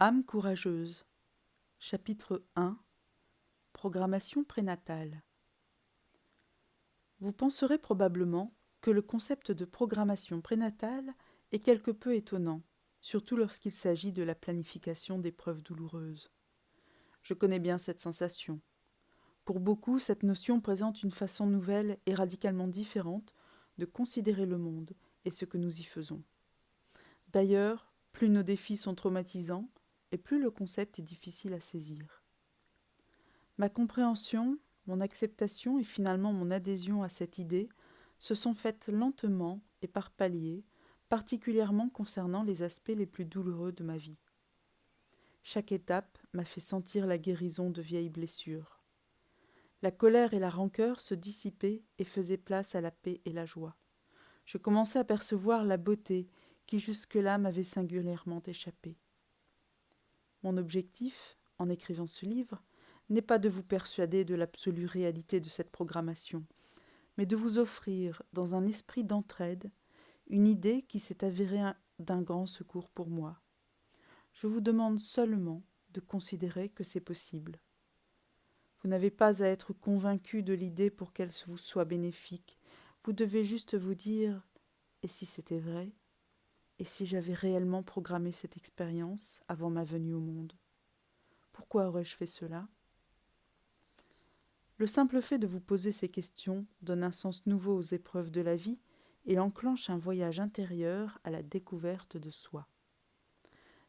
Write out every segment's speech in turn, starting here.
Âme courageuse. Chapitre 1. Programmation prénatale. Vous penserez probablement que le concept de programmation prénatale est quelque peu étonnant, surtout lorsqu'il s'agit de la planification d'épreuves douloureuses. Je connais bien cette sensation. Pour beaucoup, cette notion présente une façon nouvelle et radicalement différente de considérer le monde et ce que nous y faisons. D'ailleurs, plus nos défis sont traumatisants, et plus le concept est difficile à saisir. Ma compréhension, mon acceptation et finalement mon adhésion à cette idée se sont faites lentement et par paliers, particulièrement concernant les aspects les plus douloureux de ma vie. Chaque étape m'a fait sentir la guérison de vieilles blessures. La colère et la rancœur se dissipaient et faisaient place à la paix et la joie. Je commençais à percevoir la beauté qui jusque-là m'avait singulièrement échappé. Mon objectif, en écrivant ce livre, n'est pas de vous persuader de l'absolue réalité de cette programmation, mais de vous offrir, dans un esprit d'entraide, une idée qui s'est avérée d'un grand secours pour moi. Je vous demande seulement de considérer que c'est possible. Vous n'avez pas à être convaincu de l'idée pour qu'elle vous soit bénéfique. Vous devez juste vous dire « et si c'était vrai ? Et si j'avais réellement programmé cette expérience avant ma venue au monde ? Pourquoi aurais-je fait cela ? » Le simple fait de vous poser ces questions donne un sens nouveau aux épreuves de la vie et enclenche un voyage intérieur à la découverte de soi.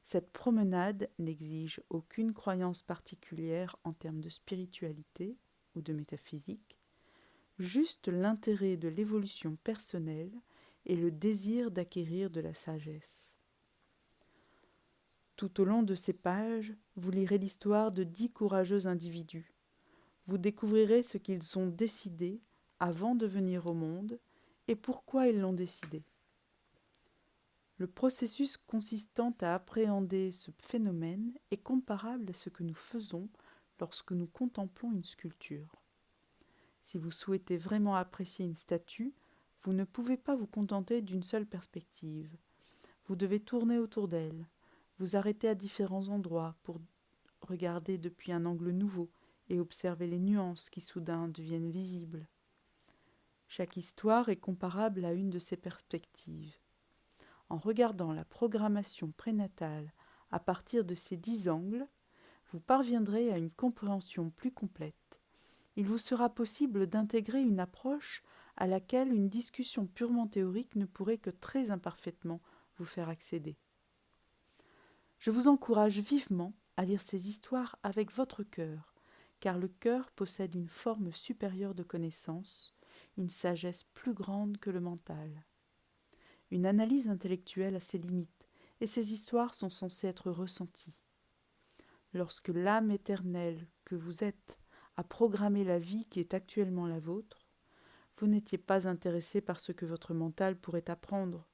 Cette promenade n'exige aucune croyance particulière en termes de spiritualité ou de métaphysique, juste l'intérêt de l'évolution personnelle et le désir d'acquérir de la sagesse. Tout au long de ces pages, vous lirez l'histoire de 10 courageux individus. Vous découvrirez ce qu'ils ont décidé avant de venir au monde et pourquoi ils l'ont décidé. Le processus consistant à appréhender ce phénomène est comparable à ce que nous faisons lorsque nous contemplons une sculpture. Si vous souhaitez vraiment apprécier une statue, vous ne pouvez pas vous contenter d'une seule perspective. Vous devez tourner autour d'elle, vous arrêter à différents endroits pour regarder depuis un angle nouveau et observer les nuances qui soudain deviennent visibles. Chaque histoire est comparable à une de ces perspectives. En regardant la programmation prénatale à partir de ces 10 angles, vous parviendrez à une compréhension plus complète. Il vous sera possible d'intégrer une approche à laquelle une discussion purement théorique ne pourrait que très imparfaitement vous faire accéder. Je vous encourage vivement à lire ces histoires avec votre cœur, car le cœur possède une forme supérieure de connaissance, une sagesse plus grande que le mental. Une analyse intellectuelle a ses limites, et ces histoires sont censées être ressenties. Lorsque l'âme éternelle que vous êtes a programmé la vie qui est actuellement la vôtre, vous n'étiez pas intéressé par ce que votre mental pourrait apprendre.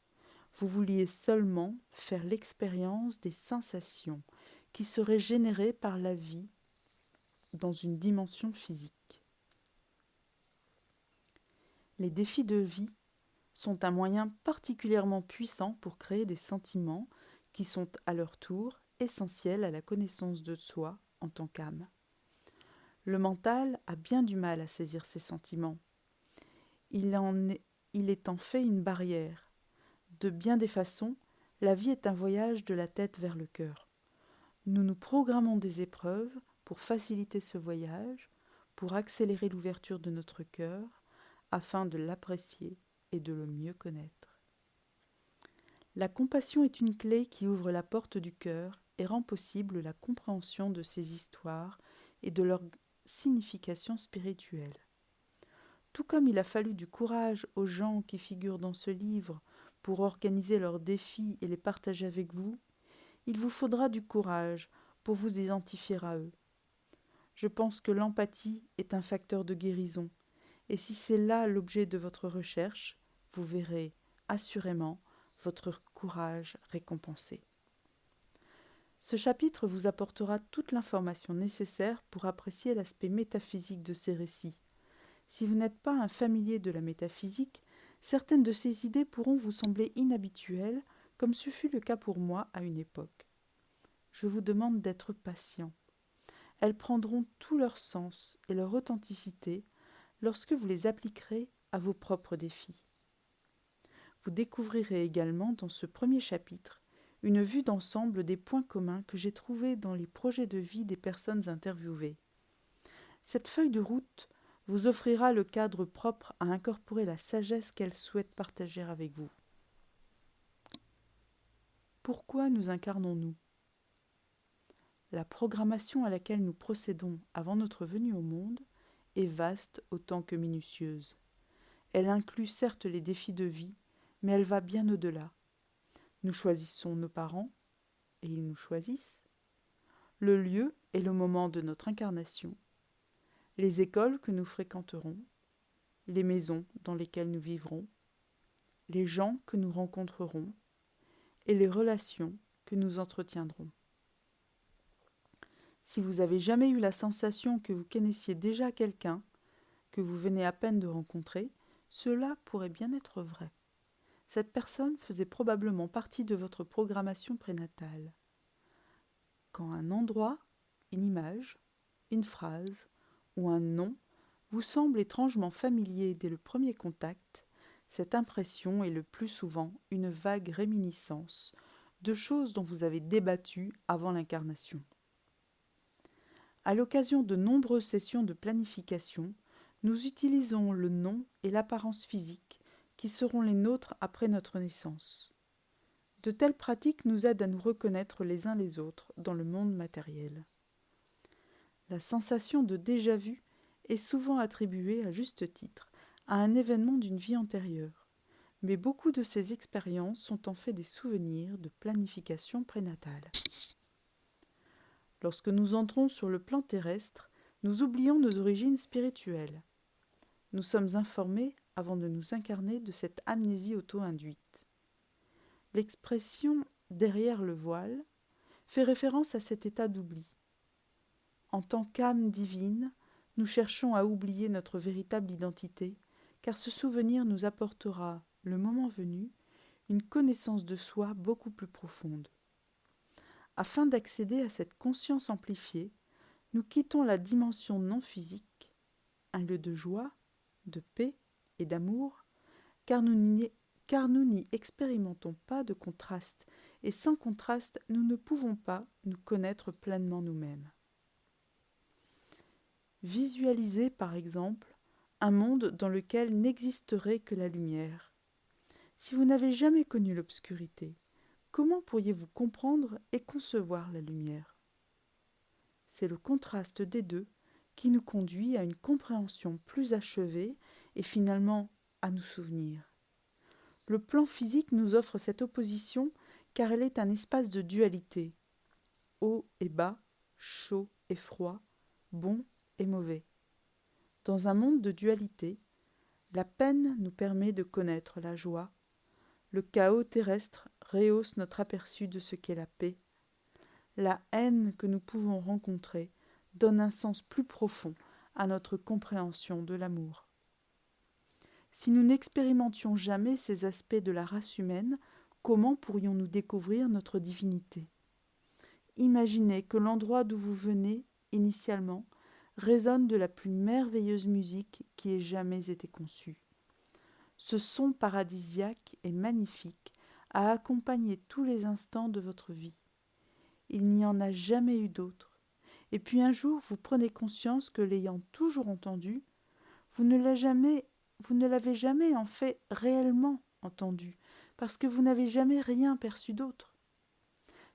Vous vouliez seulement faire l'expérience des sensations qui seraient générées par la vie dans une dimension physique. Les défis de vie sont un moyen particulièrement puissant pour créer des sentiments qui sont à leur tour essentiels à la connaissance de soi en tant qu'âme. Le mental a bien du mal à saisir ces sentiments. Il est en fait une barrière. De bien des façons, la vie est un voyage de la tête vers le cœur. Nous nous programmons des épreuves pour faciliter ce voyage, pour accélérer l'ouverture de notre cœur, afin de l'apprécier et de le mieux connaître. La compassion est une clé qui ouvre la porte du cœur et rend possible la compréhension de ces histoires et de leur signification spirituelle. Tout comme il a fallu du courage aux gens qui figurent dans ce livre pour organiser leurs défis et les partager avec vous, il vous faudra du courage pour vous identifier à eux. Je pense que l'empathie est un facteur de guérison, et si c'est là l'objet de votre recherche, vous verrez assurément votre courage récompensé. Ce chapitre vous apportera toute l'information nécessaire pour apprécier l'aspect métaphysique de ces récits. Si vous n'êtes pas un familier de la métaphysique, certaines de ces idées pourront vous sembler inhabituelles, comme ce fut le cas pour moi à une époque. je vous demande d'être patient. Elles prendront tout leur sens et leur authenticité lorsque vous les appliquerez à vos propres défis. Vous découvrirez également dans ce premier chapitre une vue d'ensemble des points communs que j'ai trouvés dans les projets de vie des personnes interviewées. Cette feuille de route vous offrira le cadre propre à incorporer la sagesse qu'elles souhaitent partager avec vous. Pourquoi nous incarnons-nous ? La programmation à laquelle nous procédons avant notre venue au monde est vaste autant que minutieuse. Elle inclut certes les défis de vie, mais elle va bien au-delà. Nous choisissons nos parents, et ils nous choisissent, le lieu et le moment de notre incarnation, les écoles que nous fréquenterons, les maisons dans lesquelles nous vivrons, les gens que nous rencontrerons et les relations que nous entretiendrons. Si vous avez jamais eu la sensation que vous connaissiez déjà quelqu'un que vous venez à peine de rencontrer, cela pourrait bien être vrai. Cette personne faisait probablement partie de votre programmation prénatale. Quand un endroit, une image, une phrase ou un nom vous semble étrangement familier dès le premier contact, cette impression est le plus souvent une vague réminiscence de choses dont vous avez débattu avant l'incarnation. À l'occasion de nombreuses sessions de planification, nous utilisons le nom et l'apparence physique qui seront les nôtres après notre naissance. De telles pratiques nous aident à nous reconnaître les uns les autres dans le monde matériel. La sensation de déjà-vu est souvent attribuée à juste titre à un événement d'une vie antérieure, mais beaucoup de ces expériences sont en fait des souvenirs de planification prénatale. Lorsque nous entrons sur le plan terrestre, nous oublions nos origines spirituelles. Nous sommes informés, avant de nous incarner, de cette amnésie auto-induite. L'expression « derrière le voile » fait référence à cet état d'oubli. En tant qu'âme divine, nous cherchons à oublier notre véritable identité, car ce souvenir nous apportera, le moment venu, une connaissance de soi beaucoup plus profonde. Afin d'accéder à cette conscience amplifiée, nous quittons la dimension non physique, un lieu de joie, de paix et d'amour, car nous n'y expérimentons pas de contraste, et sans contraste, nous ne pouvons pas nous connaître pleinement nous-mêmes. Visualisez par exemple un monde dans lequel n'existerait que la lumière. Si vous n'avez jamais connu l'obscurité, comment pourriez-vous comprendre et concevoir la lumière ? C'est le contraste des deux qui nous conduit à une compréhension plus achevée et finalement à nous souvenir. Le plan physique nous offre cette opposition car elle est un espace de dualité, haut et bas, chaud et froid, bon et mauvais. Dans un monde de dualité, la peine nous permet de connaître la joie, le chaos terrestre rehausse notre aperçu de ce qu'est la paix, la haine que nous pouvons rencontrer donne un sens plus profond à notre compréhension de l'amour. Si nous n'expérimentions jamais ces aspects de la race humaine, comment pourrions-nous découvrir notre divinité ? Imaginez que l'endroit d'où vous venez, initialement, résonne de la plus merveilleuse musique qui ait jamais été conçue. Ce son paradisiaque et magnifique a accompagné tous les instants de votre vie. Il n'y en a jamais eu d'autre. Et puis un jour, vous prenez conscience que l'ayant toujours entendu, vous ne l'avez jamais en fait réellement entendu, parce que vous n'avez jamais rien perçu d'autre.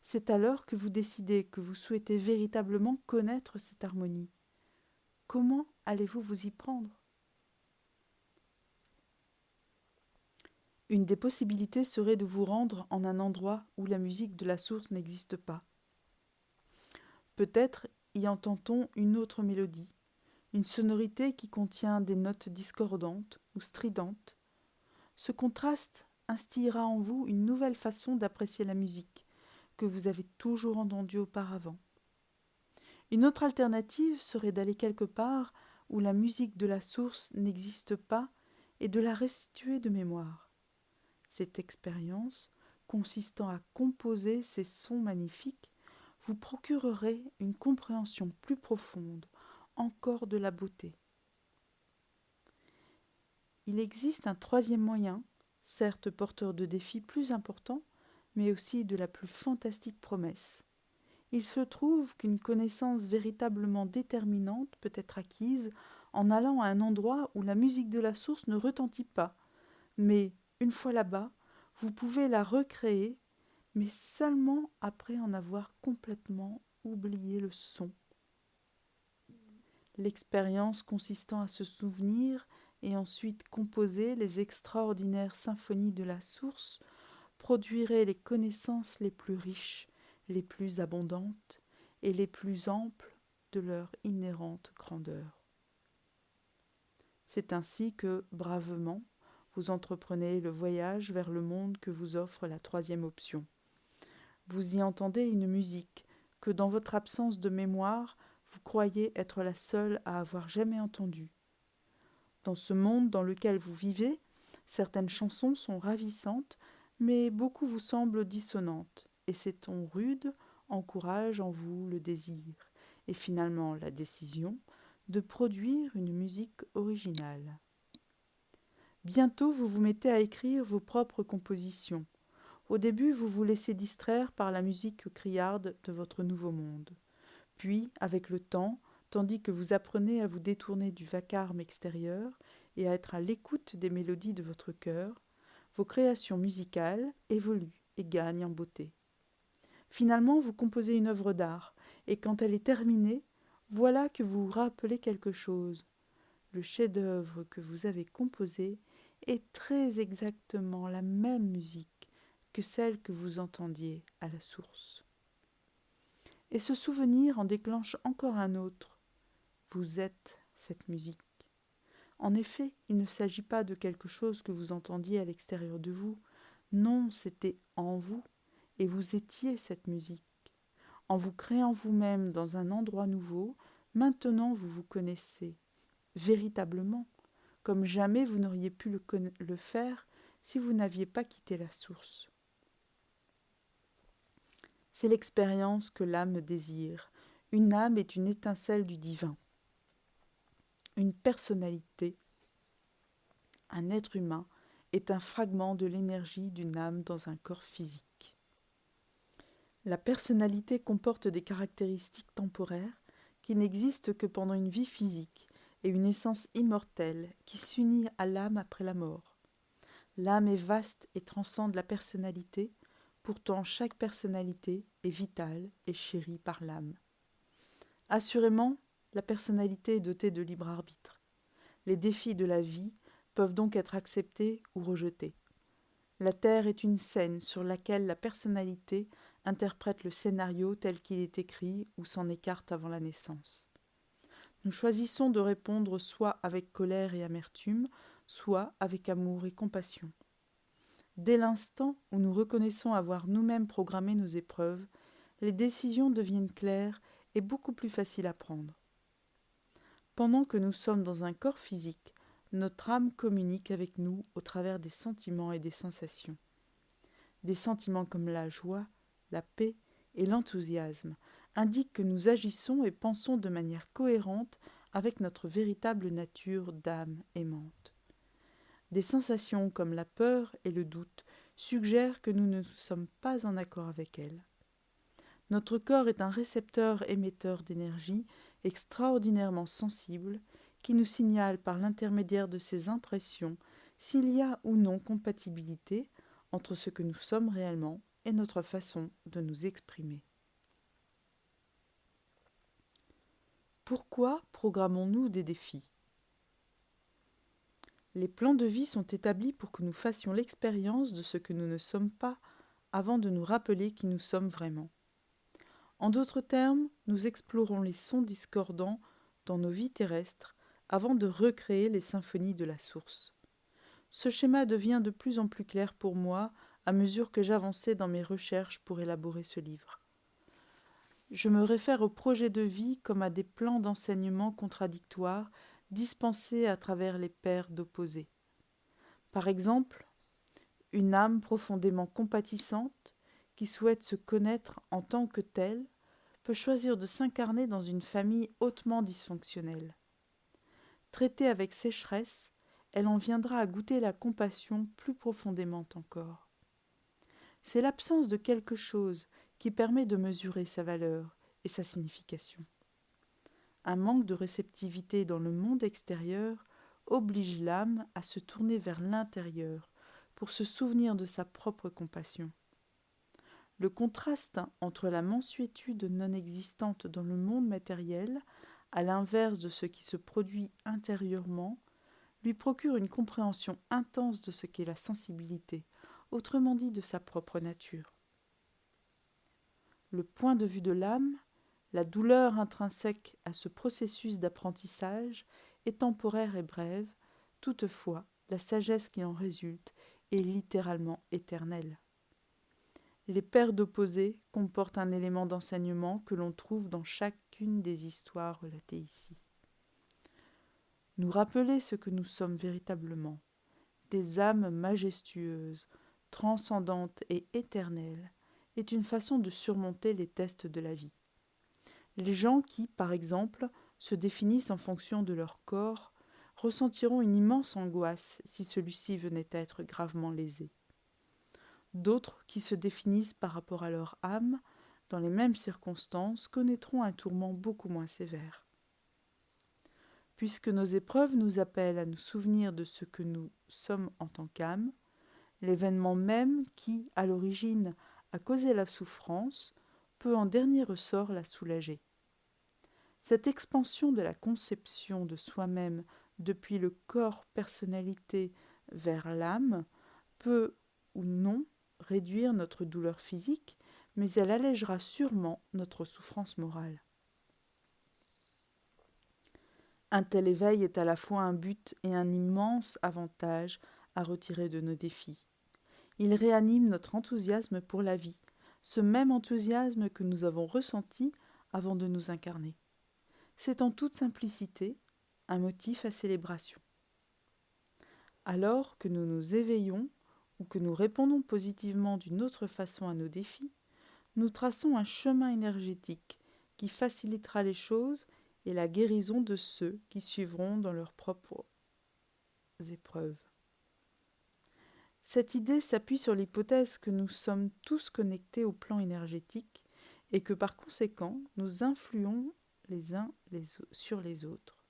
C'est alors que vous décidez que vous souhaitez véritablement connaître cette harmonie. Comment allez-vous vous y prendre ? Une des possibilités serait de vous rendre en un endroit où la musique de la source n'existe pas. Peut-être y entend-on une autre mélodie, une sonorité qui contient des notes discordantes ou stridentes. Ce contraste instillera en vous une nouvelle façon d'apprécier la musique que vous avez toujours entendue auparavant. Une autre alternative serait d'aller quelque part où la musique de la source n'existe pas et de la restituer de mémoire. Cette expérience, consistant à composer ces sons magnifiques, vous procurerez une compréhension plus profonde encore de la beauté. Il existe un troisième moyen, certes porteur de défis plus importants, mais aussi de la plus fantastique promesse. Il se trouve qu'une connaissance véritablement déterminante peut être acquise en allant à un endroit où la musique de la source ne retentit pas. Mais, une fois là-bas, vous pouvez la recréer, mais seulement après en avoir complètement oublié le son. L'expérience consistant à se souvenir et ensuite composer les extraordinaires symphonies de la source produirait les connaissances les plus riches, les plus abondantes et les plus amples de leur inhérente grandeur. C'est ainsi que, bravement, vous entreprenez le voyage vers le monde que vous offre la troisième option. Vous y entendez une musique que, dans votre absence de mémoire, vous croyez être la seule à avoir jamais entendue. Dans ce monde dans lequel vous vivez, certaines chansons sont ravissantes, mais beaucoup vous semblent dissonantes, et ces tons rudes encouragent en vous le désir, et finalement la décision, de produire une musique originale. Bientôt vous vous mettez à écrire vos propres compositions. Au début, vous vous laissez distraire par la musique criarde de votre nouveau monde. Puis, avec le temps, tandis que vous apprenez à vous détourner du vacarme extérieur et à être à l'écoute des mélodies de votre cœur, vos créations musicales évoluent et gagnent en beauté. Finalement, vous composez une œuvre d'art, et quand elle est terminée, voilà que vous vous rappelez quelque chose. Le chef-d'œuvre que vous avez composé est très exactement la même musique que celle que vous entendiez à la source. Et ce souvenir en déclenche encore un autre. Vous êtes cette musique. En effet, il ne s'agit pas de quelque chose que vous entendiez à l'extérieur de vous. Non, c'était en vous, et vous étiez cette musique. En vous créant vous-même dans un endroit nouveau, maintenant vous vous connaissez, véritablement, comme jamais vous n'auriez pu le faire si vous n'aviez pas quitté la source. C'est l'expérience que l'âme désire. Une âme est une étincelle du divin. Une personnalité, un être humain, est un fragment de l'énergie d'une âme dans un corps physique. La personnalité comporte des caractéristiques temporaires qui n'existent que pendant une vie physique et une essence immortelle qui s'unit à l'âme après la mort. L'âme est vaste et transcende la personnalité, pourtant chaque personnalité est vitale et chérie par l'âme. Assurément, la personnalité est dotée de libre arbitre. Les défis de la vie peuvent donc être acceptés ou rejetés. La Terre est une scène sur laquelle la personnalité interprète le scénario tel qu'il est écrit ou s'en écarte avant la naissance. Nous choisissons de répondre soit avec colère et amertume, soit avec amour et compassion. Dès l'instant où nous reconnaissons avoir nous-mêmes programmé nos épreuves, les décisions deviennent claires et beaucoup plus faciles à prendre. Pendant que nous sommes dans un corps physique, notre âme communique avec nous au travers des sentiments et des sensations. Des sentiments comme la joie, la paix et l'enthousiasme indiquent que nous agissons et pensons de manière cohérente avec notre véritable nature d'âme aimante. Des sensations comme la peur et le doute suggèrent que nous ne sommes pas en accord avec elles. Notre corps est un récepteur émetteur d'énergie extraordinairement sensible qui nous signale par l'intermédiaire de ses impressions s'il y a ou non compatibilité entre ce que nous sommes réellement et notre façon de nous exprimer. Pourquoi programmons-nous des défis ? Les plans de vie sont établis pour que nous fassions l'expérience de ce que nous ne sommes pas avant de nous rappeler qui nous sommes vraiment. En d'autres termes, nous explorons les sons discordants dans nos vies terrestres avant de recréer les symphonies de la source. Ce schéma devient de plus en plus clair pour moi à mesure que j'avançais dans mes recherches pour élaborer ce livre. Je me réfère au projet de vie comme à des plans d'enseignement contradictoires dispensés à travers les paires d'opposés. Par exemple, une âme profondément compatissante qui souhaite se connaître en tant que telle peut choisir de s'incarner dans une famille hautement dysfonctionnelle. Traitée avec sécheresse, elle en viendra à goûter la compassion plus profondément encore. C'est l'absence de quelque chose qui permet de mesurer sa valeur et sa signification. Un manque de réceptivité dans le monde extérieur oblige l'âme à se tourner vers l'intérieur pour se souvenir de sa propre compassion. Le contraste entre la mansuétude non existante dans le monde matériel, à l'inverse de ce qui se produit intérieurement, lui procure une compréhension intense de ce qu'est la sensibilité, autrement dit de sa propre nature. Le point de vue de l'âme, la douleur intrinsèque à ce processus d'apprentissage est temporaire et brève, toutefois la sagesse qui en résulte est littéralement éternelle. Les paires d'opposés comportent un élément d'enseignement que l'on trouve dans chacune des histoires relatées ici. Nous rappeler ce que nous sommes véritablement, des âmes majestueuses, transcendantes et éternelles, est une façon de surmonter les tests de la vie. Les gens qui, par exemple, se définissent en fonction de leur corps, ressentiront une immense angoisse si celui-ci venait à être gravement lésé. D'autres, qui se définissent par rapport à leur âme, dans les mêmes circonstances, connaîtront un tourment beaucoup moins sévère. Puisque nos épreuves nous appellent à nous souvenir de ce que nous sommes en tant qu'âme, l'événement même qui, à l'origine, a causé la souffrance, peut en dernier ressort la soulager. Cette expansion de la conception de soi-même depuis le corps-personnalité vers l'âme peut ou non réduire notre douleur physique, mais elle allégera sûrement notre souffrance morale. Un tel éveil est à la fois un but et un immense avantage à retirer de nos défis. Il réanime notre enthousiasme pour la vie, ce même enthousiasme que nous avons ressenti avant de nous incarner. C'est en toute simplicité un motif à célébration. Alors que nous nous éveillons ou que nous répondons positivement d'une autre façon à nos défis, nous traçons un chemin énergétique qui facilitera les choses et la guérison de ceux qui suivront dans leurs propres épreuves. Cette idée s'appuie sur l'hypothèse que nous sommes tous connectés au plan énergétique et que par conséquent, nous influons les uns sur les autres.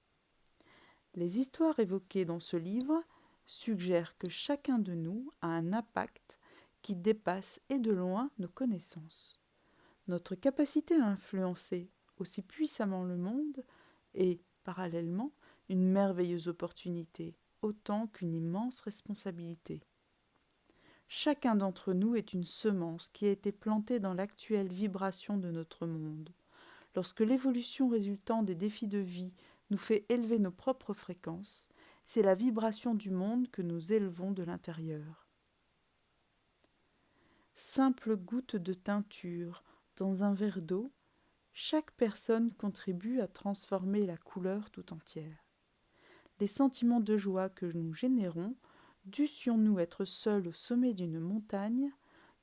Les histoires évoquées dans ce livre suggèrent que chacun de nous a un impact qui dépasse et de loin nos connaissances. Notre capacité à influencer aussi puissamment le monde est, parallèlement, une merveilleuse opportunité, autant qu'une immense responsabilité. Chacun d'entre nous est une semence qui a été plantée dans l'actuelle vibration de notre monde. Lorsque l'évolution résultant des défis de vie nous fait élever nos propres fréquences, c'est la vibration du monde que nous élevons de l'intérieur. Simple goutte de teinture dans un verre d'eau, chaque personne contribue à transformer la couleur tout entière. Les sentiments de joie que nous générons, dussions-nous être seuls au sommet d'une montagne,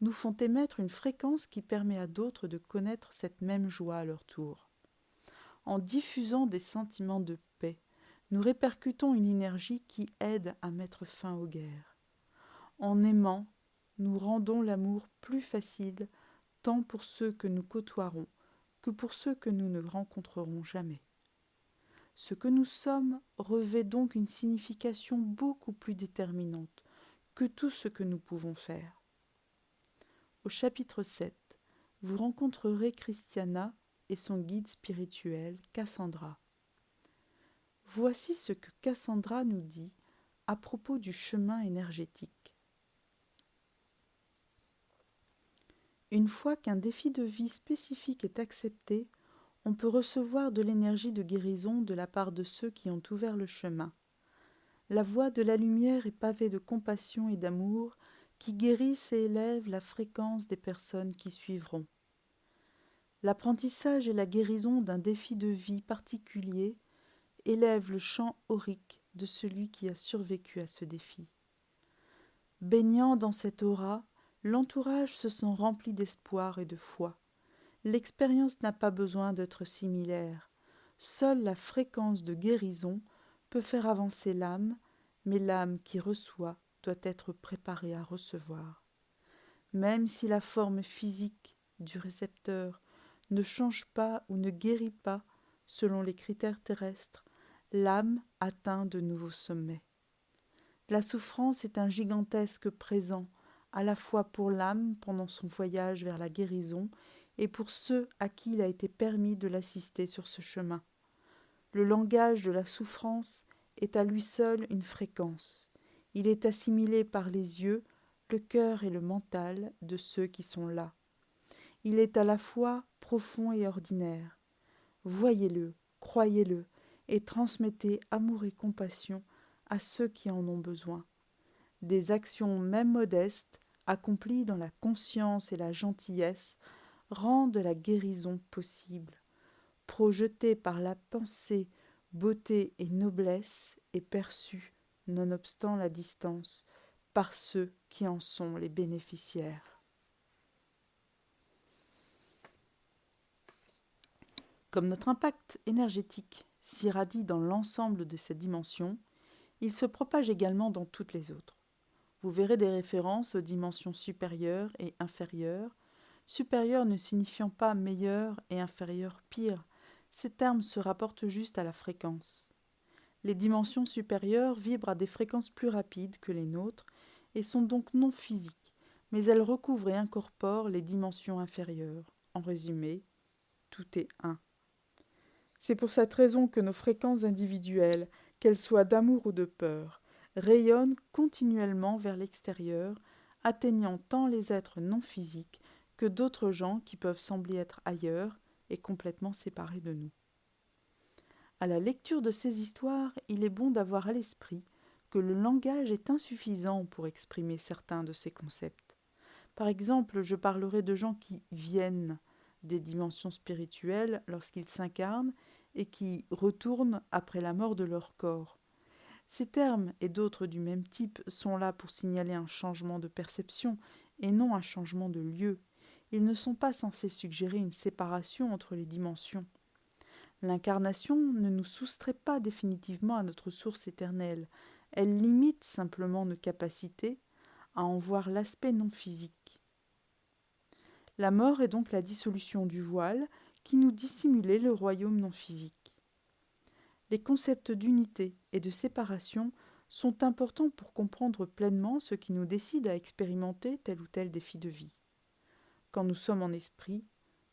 nous font émettre une fréquence qui permet à d'autres de connaître cette même joie à leur tour. En diffusant des sentiments de paix, nous répercutons une énergie qui aide à mettre fin aux guerres. En aimant, nous rendons l'amour plus facile, tant pour ceux que nous côtoierons que pour ceux que nous ne rencontrerons jamais. Ce que nous sommes revêt donc une signification beaucoup plus déterminante que tout ce que nous pouvons faire. Au chapitre 7, vous rencontrerez Christiana et son guide spirituel, Cassandra. Voici ce que Cassandra nous dit à propos du chemin énergétique. Une fois qu'un défi de vie spécifique est accepté, on peut recevoir de l'énergie de guérison de la part de ceux qui ont ouvert le chemin. La voie de la lumière est pavée de compassion et d'amour qui guérissent et élèvent la fréquence des personnes qui suivront. L'apprentissage et la guérison d'un défi de vie particulier élèvent le champ aurique de celui qui a survécu à ce défi. Baignant dans cette aura, l'entourage se sent rempli d'espoir et de foi. L'expérience n'a pas besoin d'être similaire. Seule la fréquence de guérison peut faire avancer l'âme, mais l'âme qui reçoit doit être préparée à recevoir. Même si la forme physique du récepteur ne change pas ou ne guérit pas selon les critères terrestres, l'âme atteint de nouveaux sommets. La souffrance est un gigantesque présent, à la fois pour l'âme pendant son voyage vers la guérison et pour ceux à qui il a été permis de l'assister sur ce chemin. Le langage de la souffrance est à lui seul une fréquence. Il est assimilé par les yeux, le cœur et le mental de ceux qui sont là. Il est à la fois profond et ordinaire. Voyez-le, croyez-le, et transmettez amour et compassion à ceux qui en ont besoin. Des actions même modestes, accomplies dans la conscience et la gentillesse, rendent la guérison possible. Projetée par la pensée, beauté et noblesse est perçue, nonobstant la distance, par ceux qui en sont les bénéficiaires. Comme notre impact énergétique s'irradie dans l'ensemble de ces dimensions, il se propage également dans toutes les autres. Vous verrez des références aux dimensions supérieures et inférieures, supérieur ne signifiant pas meilleur et inférieur pire. Ces termes se rapportent juste à la fréquence. Les dimensions supérieures vibrent à des fréquences plus rapides que les nôtres et sont donc non physiques, mais elles recouvrent et incorporent les dimensions inférieures. En résumé, tout est un. C'est pour cette raison que nos fréquences individuelles, qu'elles soient d'amour ou de peur, rayonnent continuellement vers l'extérieur, atteignant tant les êtres non physiques que d'autres gens qui peuvent sembler être ailleurs et complètement séparés de nous. À la lecture de ces histoires, il est bon d'avoir à l'esprit que le langage est insuffisant pour exprimer certains de ces concepts. Par exemple, je parlerai de gens qui viennent des dimensions spirituelles lorsqu'ils s'incarnent et qui retournent après la mort de leur corps. Ces termes et d'autres du même type sont là pour signaler un changement de perception et non un changement de lieu. Ils ne sont pas censés suggérer une séparation entre les dimensions. L'incarnation ne nous soustrait pas définitivement à notre source éternelle. Elle limite simplement nos capacités à en voir l'aspect non physique. La mort est donc la dissolution du voile qui nous dissimulait le royaume non physique. Les concepts d'unité et de séparation sont importants pour comprendre pleinement ce qui nous décide à expérimenter tel ou tel défi de vie. Quand nous sommes en esprit,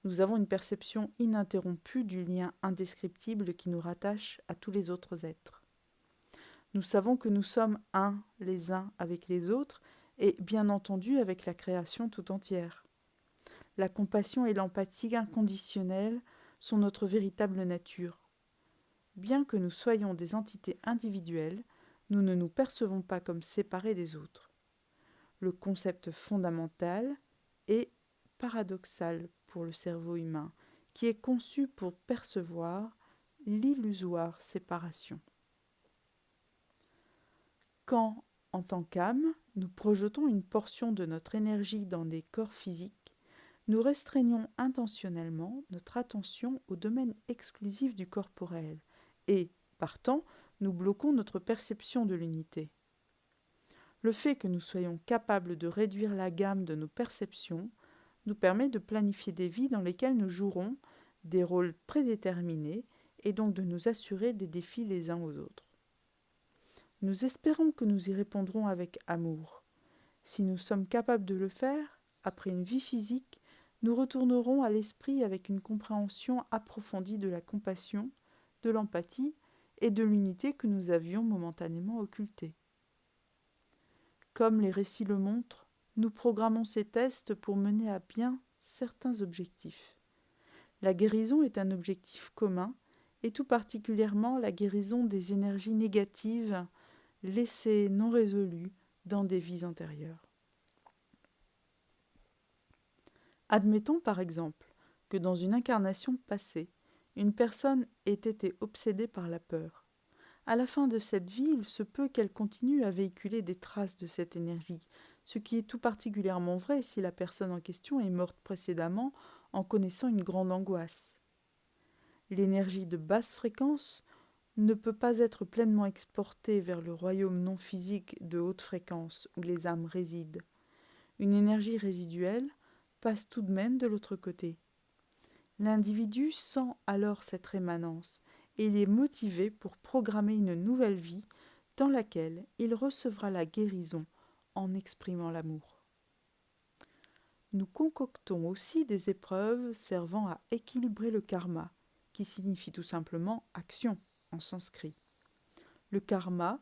nous avons une perception ininterrompue du lien indescriptible qui nous rattache à tous les autres êtres. Nous savons que nous sommes un les uns avec les autres et bien entendu avec la création tout entière. La compassion et l'empathie inconditionnelle sont notre véritable nature. Bien que nous soyons des entités individuelles, nous ne nous percevons pas comme séparés des autres. Le concept fondamental est paradoxal pour le cerveau humain, qui est conçu pour percevoir l'illusoire séparation. Quand, en tant qu'âme, nous projetons une portion de notre énergie dans des corps physiques, nous restreignons intentionnellement notre attention au domaine exclusif du corporel et, partant, nous bloquons notre perception de l'unité. Le fait que nous soyons capables de réduire la gamme de nos perceptions nous permet de planifier des vies dans lesquelles nous jouerons des rôles prédéterminés et donc de nous assurer des défis les uns aux autres. Nous espérons que nous y répondrons avec amour. Si nous sommes capables de le faire, après une vie physique, nous retournerons à l'esprit avec une compréhension approfondie de la compassion, de l'empathie et de l'unité que nous avions momentanément occultée. Comme les récits le montrent, nous programmons ces tests pour mener à bien certains objectifs. La guérison est un objectif commun, et tout particulièrement la guérison des énergies négatives laissées non résolues dans des vies antérieures. Admettons par exemple que dans une incarnation passée, une personne ait été obsédée par la peur. À la fin de cette vie, il se peut qu'elle continue à véhiculer des traces de cette énergie, ce qui est tout particulièrement vrai si la personne en question est morte précédemment en connaissant une grande angoisse. L'énergie de basse fréquence ne peut pas être pleinement exportée vers le royaume non physique de haute fréquence où les âmes résident. Une énergie résiduelle passe tout de même de l'autre côté. L'individu sent alors cette rémanence et il est motivé pour programmer une nouvelle vie dans laquelle il recevra la guérison en exprimant l'amour. Nous concoctons aussi des épreuves servant à équilibrer le karma, qui signifie tout simplement action en sanskrit. Le karma,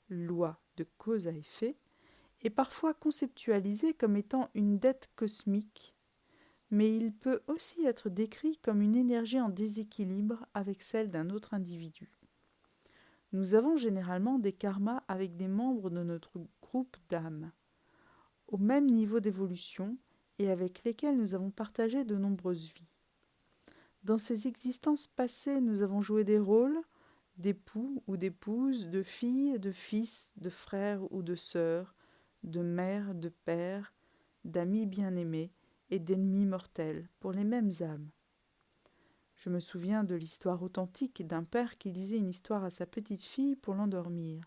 loi de cause à effet, est parfois conceptualisé comme étant une dette cosmique, mais il peut aussi être décrit comme une énergie en déséquilibre avec celle d'un autre individu. Nous avons généralement des karmas avec des membres de notre groupe d'âmes, au même niveau d'évolution et avec lesquels nous avons partagé de nombreuses vies. Dans ces existences passées, nous avons joué des rôles d'époux ou d'épouses, de filles, de fils, de frères ou de sœurs, de mère, de père, d'amis bien-aimés et d'ennemis mortels pour les mêmes âmes. Je me souviens de l'histoire authentique d'un père qui lisait une histoire à sa petite fille pour l'endormir.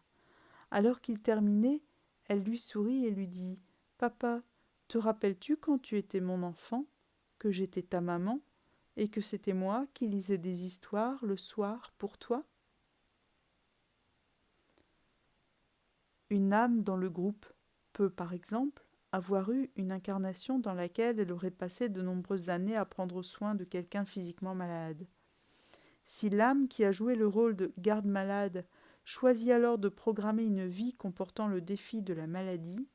Alors qu'il terminait, elle lui sourit et lui dit « Papa, te rappelles-tu quand tu étais mon enfant, que j'étais ta maman et que c'était moi qui lisais des histoires le soir pour toi ?» Une âme dans le groupe peut, par exemple, avoir eu une incarnation dans laquelle elle aurait passé de nombreuses années à prendre soin de quelqu'un physiquement malade. Si l'âme qui a joué le rôle de garde-malade choisit alors de programmer une vie comportant le défi de la maladie,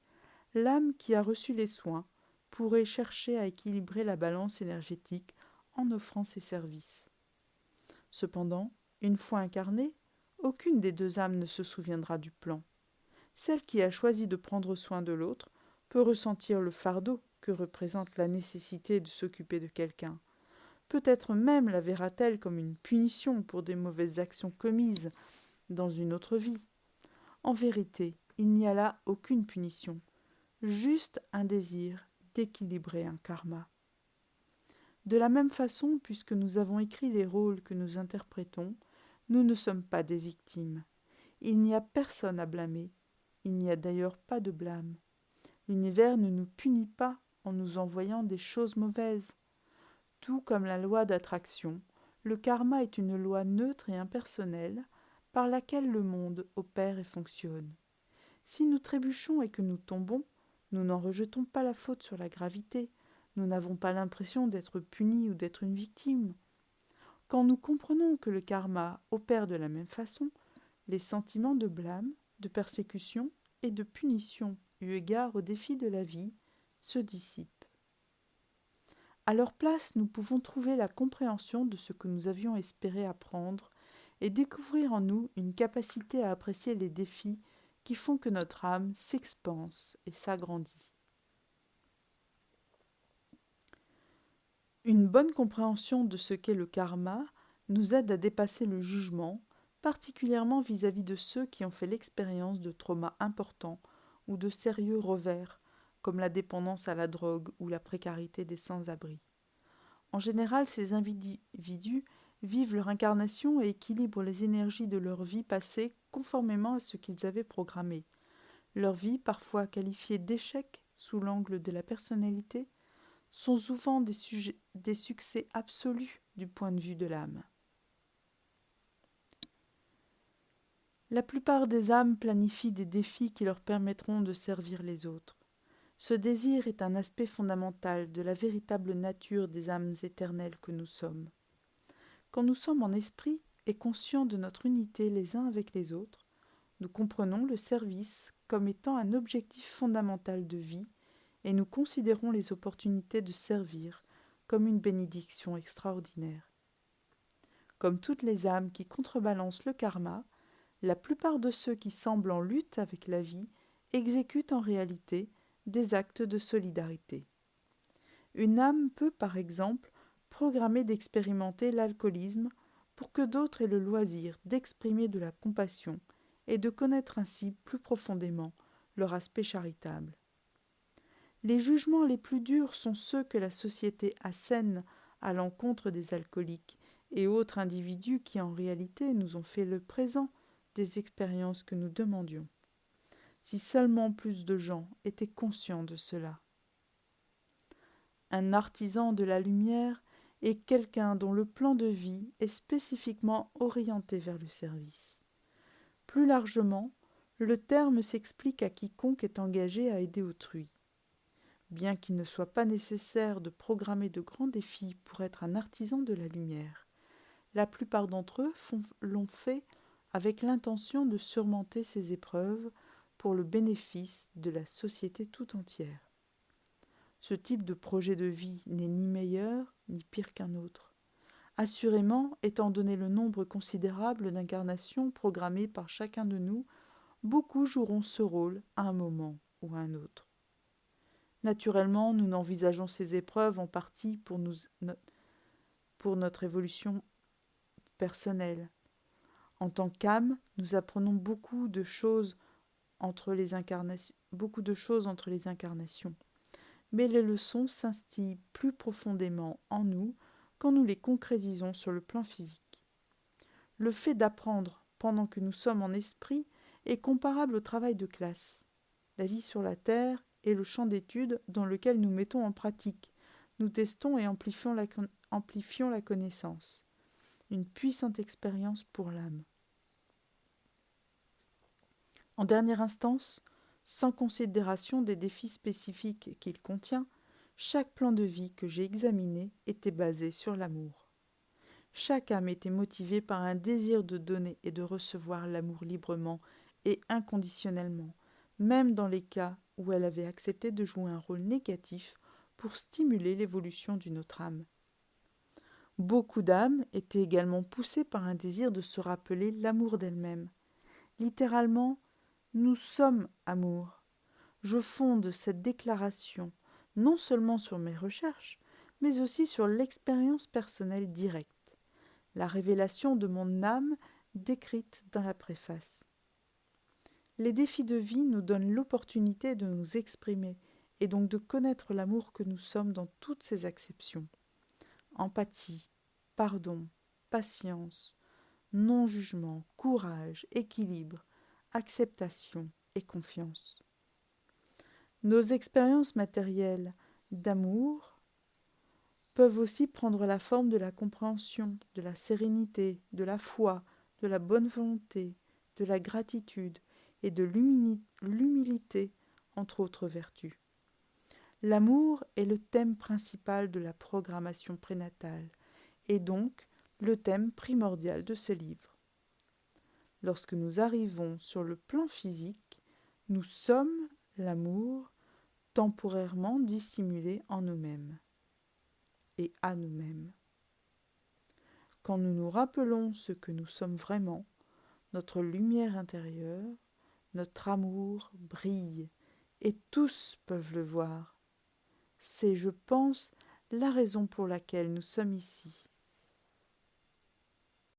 l'âme qui a reçu les soins pourrait chercher à équilibrer la balance énergétique en offrant ses services. Cependant, une fois incarnée, aucune des deux âmes ne se souviendra du plan. Celle qui a choisi de prendre soin de l'autre peut ressentir le fardeau que représente la nécessité de s'occuper de quelqu'un. Peut-être même la verra-t-elle comme une punition pour des mauvaises actions commises dans une autre vie. En vérité, il n'y a là aucune punition, juste un désir d'équilibrer un karma. De la même façon, puisque nous avons écrit les rôles que nous interprétons, nous ne sommes pas des victimes. Il n'y a personne à blâmer. Il n'y a d'ailleurs pas de blâme. L'univers ne nous punit pas en nous envoyant des choses mauvaises. Tout comme la loi d'attraction, le karma est une loi neutre et impersonnelle par laquelle le monde opère et fonctionne. Si nous trébuchons et que nous tombons, nous n'en rejetons pas la faute sur la gravité. Nous n'avons pas l'impression d'être punis ou d'être une victime. Quand nous comprenons que le karma opère de la même façon, les sentiments de blâme, de persécution et de punition eu égard aux défis de la vie se dissipent. À leur place, nous pouvons trouver la compréhension de ce que nous avions espéré apprendre et découvrir en nous une capacité à apprécier les défis qui font que notre âme s'expanse et s'agrandit. Une bonne compréhension de ce qu'est le karma nous aide à dépasser le jugement, particulièrement vis-à-vis de ceux qui ont fait l'expérience de traumas importants ou de sérieux revers, comme la dépendance à la drogue ou la précarité des sans-abri. En général, ces individus vivent leur incarnation et équilibrent les énergies de leur vie passée conformément à ce qu'ils avaient programmé. Leur vie, parfois qualifiée d'échec sous l'angle de la personnalité, sont souvent des succès absolus du point de vue de l'âme. La plupart des âmes planifient des défis qui leur permettront de servir les autres. Ce désir est un aspect fondamental de la véritable nature des âmes éternelles que nous sommes. Quand nous sommes en esprit et conscients de notre unité les uns avec les autres, nous comprenons le service comme étant un objectif fondamental de vie et nous considérons les opportunités de servir comme une bénédiction extraordinaire. Comme toutes les âmes qui contrebalancent le karma, la plupart de ceux qui semblent en lutte avec la vie exécutent en réalité des actes de solidarité. Une âme peut, par exemple, programmer d'expérimenter l'alcoolisme pour que d'autres aient le loisir d'exprimer de la compassion et de connaître ainsi plus profondément leur aspect charitable. Les jugements les plus durs sont ceux que la société assène à l'encontre des alcooliques et autres individus qui en réalité nous ont fait le présent des expériences que nous demandions. Si seulement plus de gens étaient conscients de cela. Un artisan de la lumière est quelqu'un dont le plan de vie est spécifiquement orienté vers le service. Plus largement, le terme s'explique à quiconque est engagé à aider autrui. Bien qu'il ne soit pas nécessaire de programmer de grands défis pour être un artisan de la lumière, la plupart d'entre eux l'ont fait avec l'intention de surmonter ces épreuves pour le bénéfice de la société tout entière. Ce type de projet de vie n'est ni meilleur ni pire qu'un autre. Assurément, étant donné le nombre considérable d'incarnations programmées par chacun de nous, beaucoup joueront ce rôle à un moment ou à un autre. Naturellement, nous n'envisageons ces épreuves en partie pour notre évolution personnelle. En tant qu'âme, nous apprenons beaucoup de choses entre les incarnations. Mais les leçons s'instillent plus profondément en nous quand nous les concrétisons sur le plan physique. Le fait d'apprendre pendant que nous sommes en esprit est comparable au travail de classe. La vie sur la Terre est le champ d'études dans lequel nous mettons en pratique. Nous testons et amplifions la connaissance. Une puissante expérience pour l'âme. En dernière instance, sans considération des défis spécifiques qu'il contient, chaque plan de vie que j'ai examiné était basé sur l'amour. Chaque âme était motivée par un désir de donner et de recevoir l'amour librement et inconditionnellement, même dans les cas où elle avait accepté de jouer un rôle négatif pour stimuler l'évolution d'une autre âme. Beaucoup d'âmes étaient également poussées par un désir de se rappeler l'amour d'elles-mêmes. Littéralement, nous sommes amour. Je fonde cette déclaration non seulement sur mes recherches, mais aussi sur l'expérience personnelle directe, la révélation de mon âme décrite dans la préface. Les défis de vie nous donnent l'opportunité de nous exprimer et donc de connaître l'amour que nous sommes dans toutes ses acceptions. Empathie, pardon, patience, non-jugement, courage, équilibre, acceptation et confiance. Nos expériences matérielles d'amour peuvent aussi prendre la forme de la compréhension, de la sérénité, de la foi, de la bonne volonté, de la gratitude et de l'humilité, entre autres vertus. L'amour est le thème principal de la programmation prénatale et donc le thème primordial de ce livre. Lorsque nous arrivons sur le plan physique, nous sommes l'amour temporairement dissimulé en nous-mêmes et à nous-mêmes. Quand nous nous rappelons ce que nous sommes vraiment, notre lumière intérieure, notre amour brille et tous peuvent le voir. C'est, je pense, la raison pour laquelle nous sommes ici.